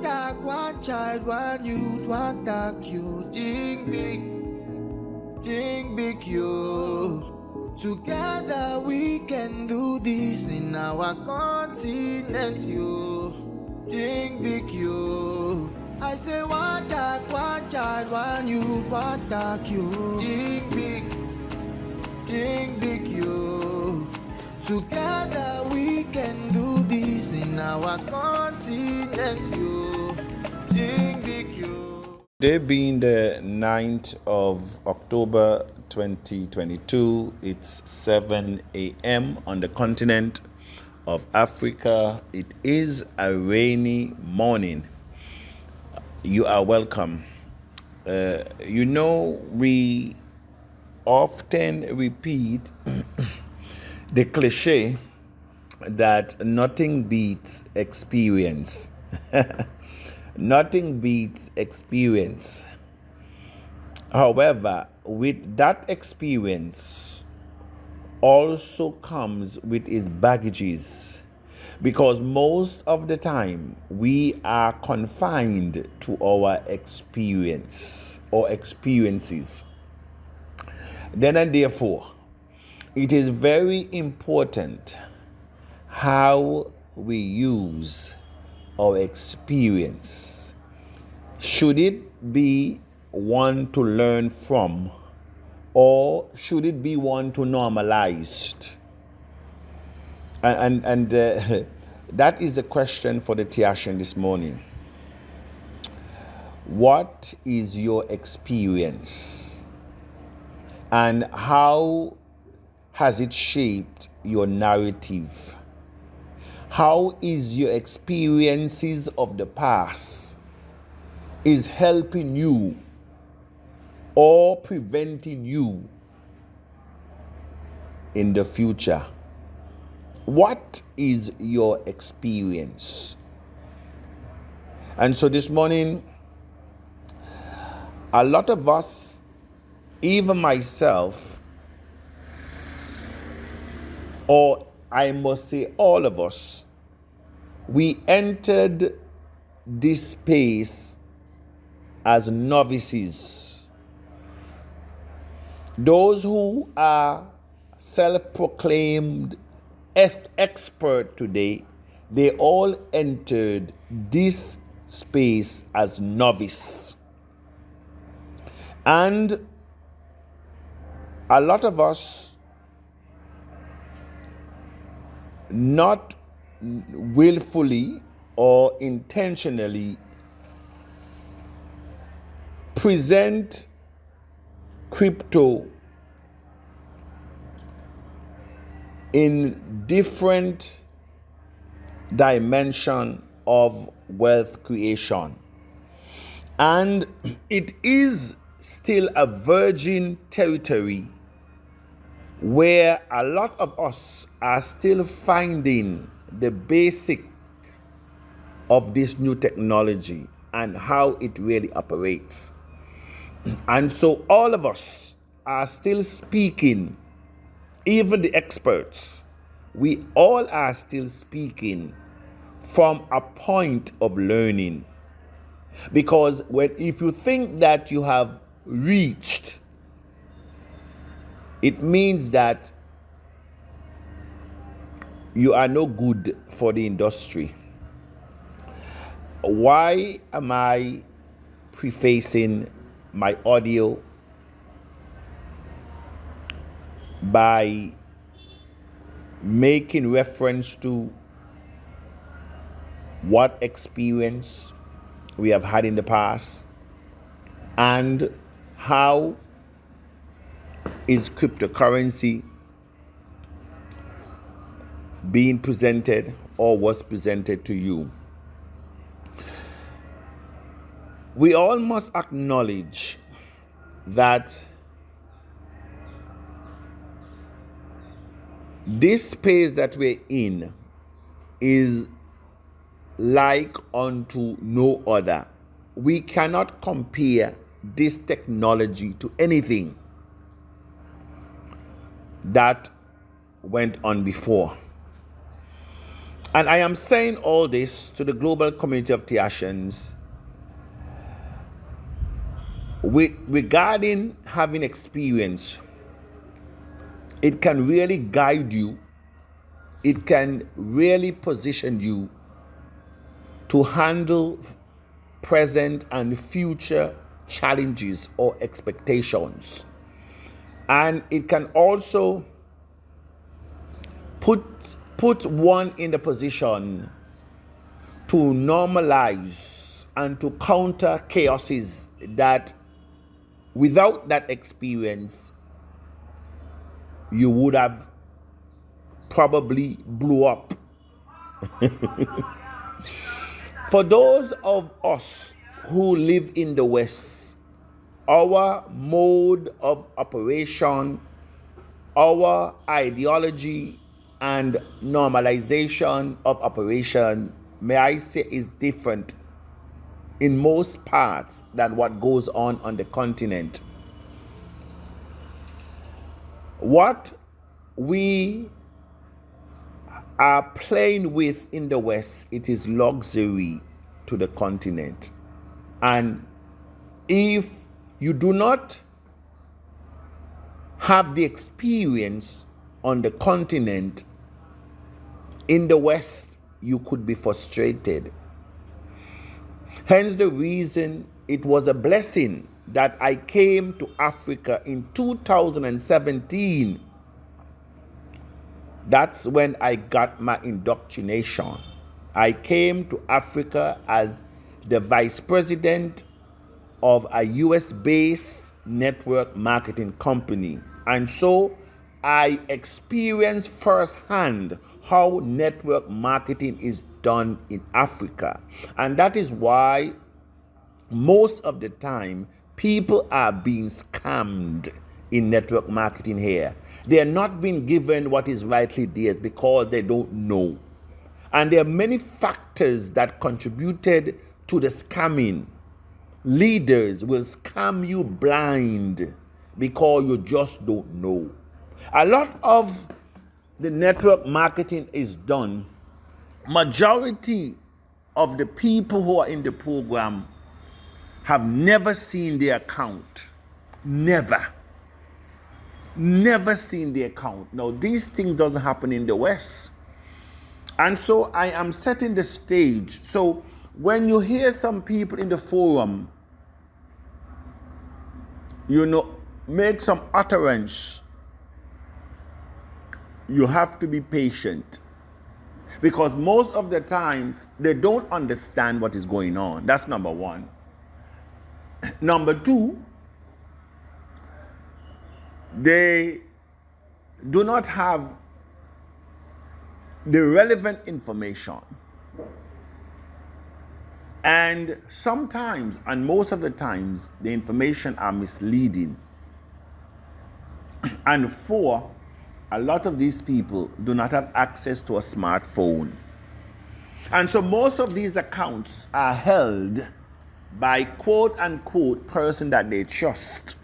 dog, one child, one youth, one dog, you think big, you. Together we can do this in our continent, you. Think big, you. I say one dog, one child, one youth, one dog, you. Think big, you. Together we can do this in our continent, you. Think big, you. Today being the 9th of October 2022, it's 7 a.m. on the continent of Africa. It is a rainy morning. You are welcome. We often repeat the cliche that nothing beats experience. Nothing beats experience. However, with that experience also comes with its baggages, because most of the time we are confined to our experience or experiences. Then and therefore, it is very important how we use our experience. Should it be one to learn from, or should it be one to normalize? And that is the question for the Tiashan this morning. What is your experience, and how has it shaped your narrative? How is your experiences of the past is helping you or preventing you in the future? What is your experience? And so this morning, a lot of us, even myself, or I must say all of us, we entered this space as novices. Those who are self-proclaimed expert today, they all entered this space as novice. And a lot of us, not willfully or intentionally, present crypto in different dimension of wealth creation. And it is still a virgin territory where a lot of us are still finding the basic of this new technology and how it really operates. And so all of us are still speaking, even the experts, we all are still speaking from a point of learning. Because if you think that you have reached, it means that you are no good for the industry. Why am I prefacing my audio by making reference to what experience we have had in the past, and how is cryptocurrency being presented or was presented to you? We all must acknowledge that this space that we're in is like unto no other. We cannot compare this technology to anything that went on before. And I am saying all this to the global community of Tiashans regarding having experience. It can really guide you. It can really position you to handle present and future challenges or expectations. And it can also put one in the position to normalize and to counter chaoses that without that experience you would have probably blew up. For those of us who live in the West, our mode of operation, our ideology and normalization of operation, may I say, is different in most parts than what goes on the continent. What we are playing with in the West, it is luxury to the continent. And if you do not have the experience on the continent, in the West, you could be frustrated. Hence the reason it was a blessing that I came to Africa in 2017. That's when I got my indoctrination. I came to Africa as the vice president of a US-based network marketing company. And so I experienced firsthand how network marketing is done in Africa. And that is why most of the time people are being scammed in network marketing here. They are not being given what is rightly theirs because they don't know. And there are many factors that contributed to the scamming. Leaders will scam you blind because you just don't know. A lot of the network marketing is done. Majority of the people who are in the program have never seen the account. Never seen the account. Now, these things doesn't happen in the West. And so I am setting the stage. So when you hear some people in the forum, make some utterance, you have to be patient. Because most of the times, they don't understand what is going on. That's number one. Number two, they do not have the relevant information. And sometimes, and most of the times, the information are misleading. And four, a lot of these people do not have access to a smartphone. And so most of these accounts are held by quote unquote person that they trust.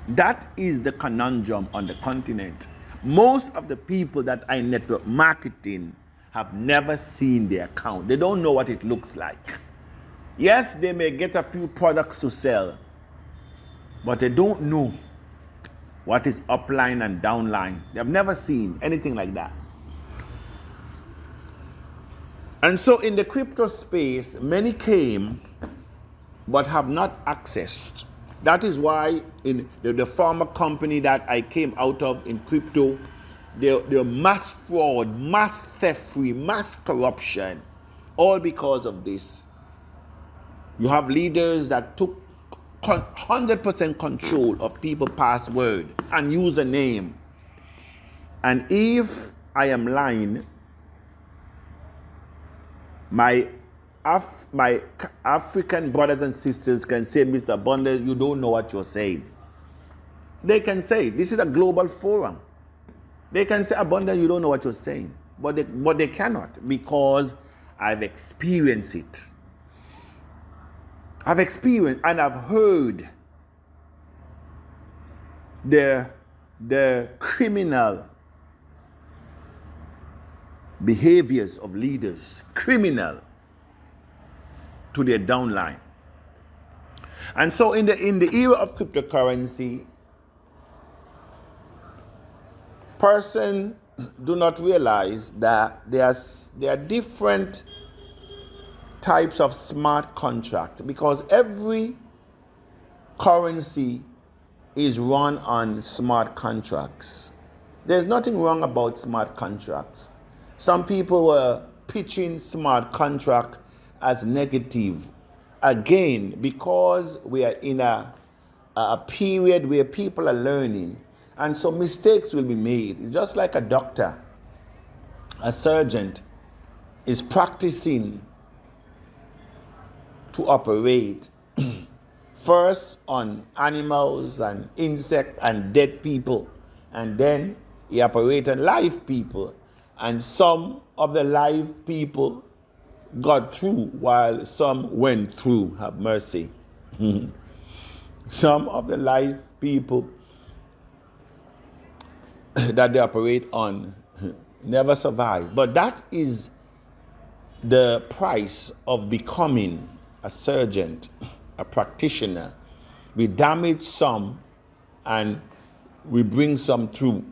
That is the conundrum on the continent. Most of the people that are in network marketing have never seen the account. They don't know what it looks like. Yes, they may get a few products to sell, but they don't know what is upline and downline. They have never seen anything like that. And so in the crypto space, many came but have not accessed. That is why in the former company that I came out of in crypto, there mass fraud, mass theft, mass corruption, all because of this. You have leaders that took 100% control of people's password and username. And if I am lying, my African brothers and sisters can say, Mr. Bundle, you don't know what you're saying. They can say, this is a global forum. They can say, Abundant, you don't know what you're saying. But they cannot, because I've experienced it. I've experienced and I've heard the criminal behaviors of leaders criminal to their downline. And so in the era of cryptocurrency, person do not realize that there are different types of smart contract, because every currency is run on smart contracts. There's nothing wrong about smart contracts. Some people were pitching smart contract as negative. Again, because we are in a period where people are learning, and so mistakes will be made. Just like a doctor, a surgeon is practicing to operate first on animals and insects and dead people, and then he operates on live people, and some of the live people got through while some went through. Have mercy. Some of the live people that they operate on never survive. But that is the price of becoming a surgeon, a practitioner. We damage some and we bring some through.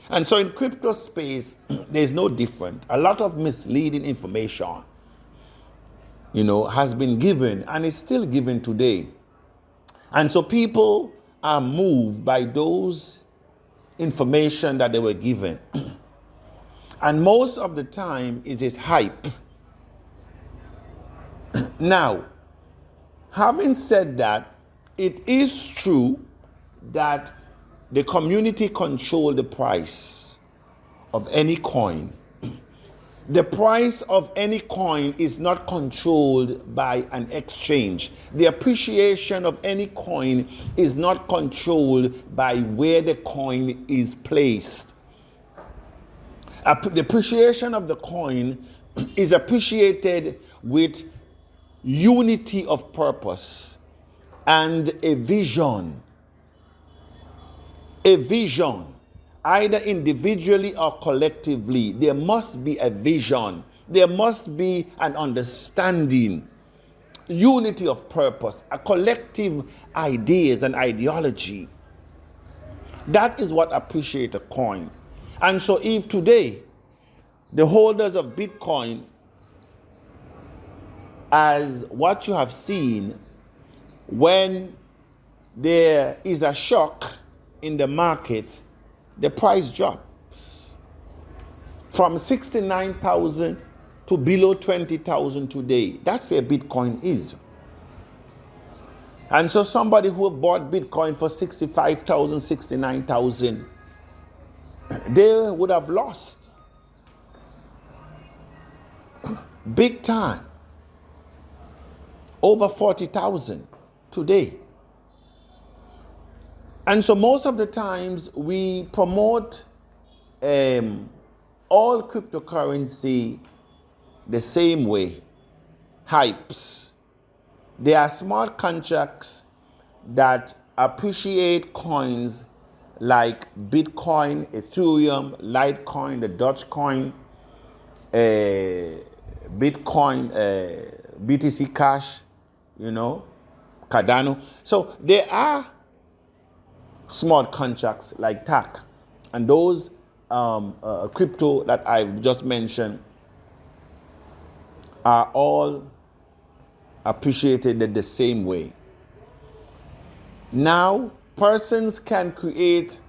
And so in crypto space, there's no different. A lot of misleading information, has been given and is still given today. And so people are moved by those information that they were given. And most of the time it is hype. Now, having said that, it is true that the community control the price of any coin. The price of any coin is not controlled by an exchange. The appreciation of any coin is not controlled by where the coin is placed. The appreciation of the coin is appreciated with unity of purpose and a vision. A vision. Either individually or collectively, there must be a vision. There must be an understanding, unity of purpose, a collective ideas and ideology. That is what appreciates a coin. And so if today the holders of Bitcoin, as what you have seen, when there is a shock in the market, the price drops from 69,000 to below 20,000 today. That's where Bitcoin is. And so somebody who bought Bitcoin for 65,000, 69,000, they would have lost big time. Over 40,000 today. And so most of the times we promote all cryptocurrency the same way. Hypes. There are smart contracts that appreciate coins like Bitcoin, Ethereum, Litecoin, the Dogecoin, Bitcoin, BTC Cash, Cardano. So there are smart contracts like TAC, and those crypto that I've just mentioned are all appreciated in the same way. Now, persons can create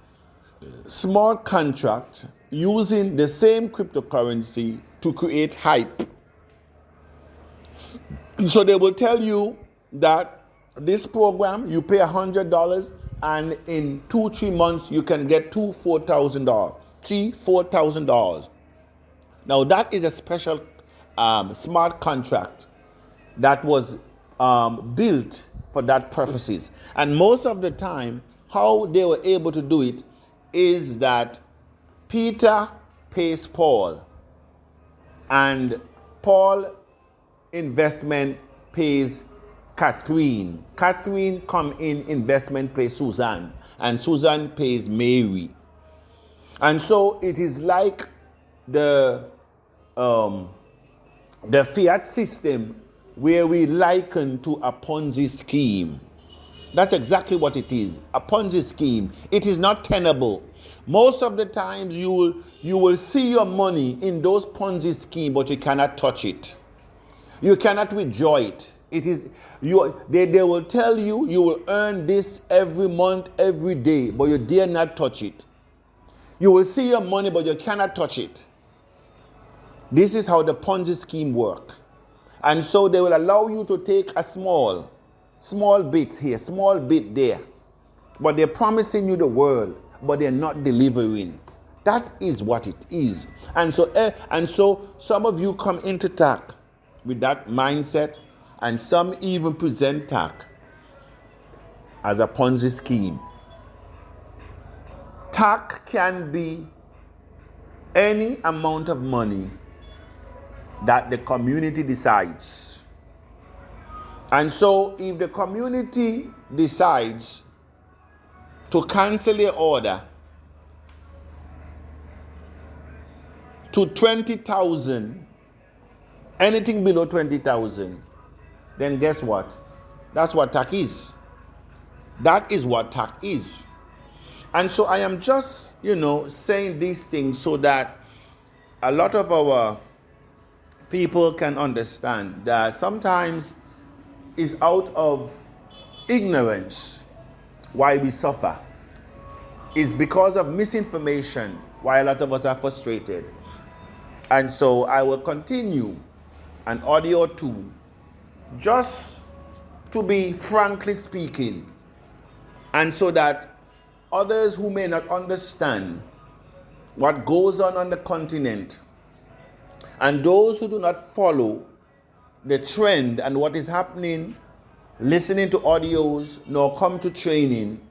smart contracts using the same cryptocurrency to create hype. So they will tell you that this program, you pay $100, and in 2-3 months you can get $4,000, $4,000. Now that is a special smart contract that was built for that purposes. And most of the time, how they were able to do it is that Peter pays Paul, and Paul investment pays Catherine. Catherine come in investment pays Susan, and Susan pays Mary. And so it is like the the fiat system where we liken to a Ponzi scheme. That's exactly what it is, a Ponzi scheme. It is not tenable. Most of the times you will see your money in those Ponzi schemes, but you cannot touch it. You cannot withdraw it. It is they will tell you you will earn this every month, every day, but you dare not touch it. You will see your money, but you cannot touch it. This is how the Ponzi scheme works. And so they will allow you to take a small bit here, small bit there. But they're promising you the world, but they're not delivering. That is what it is. And so some of you come into TAC with that mindset, and some even present TAC as a Ponzi scheme. TAC can be any amount of money that the community decides. And so if the community decides to cancel their order to 20,000, anything below 20,000, then guess what? That's what TAC is. That is what TAC is. And so I am just, saying these things so that a lot of our people can understand that sometimes it's out of ignorance why we suffer. It's because of misinformation why a lot of us are frustrated. And so I will continue an audio or two just to be frankly speaking, and so that others who may not understand what goes on the continent, and those who do not follow the trend and what is happening, listening to audios, nor come to training,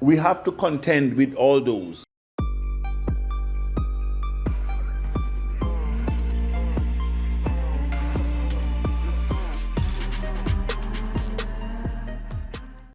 we have to contend with all those.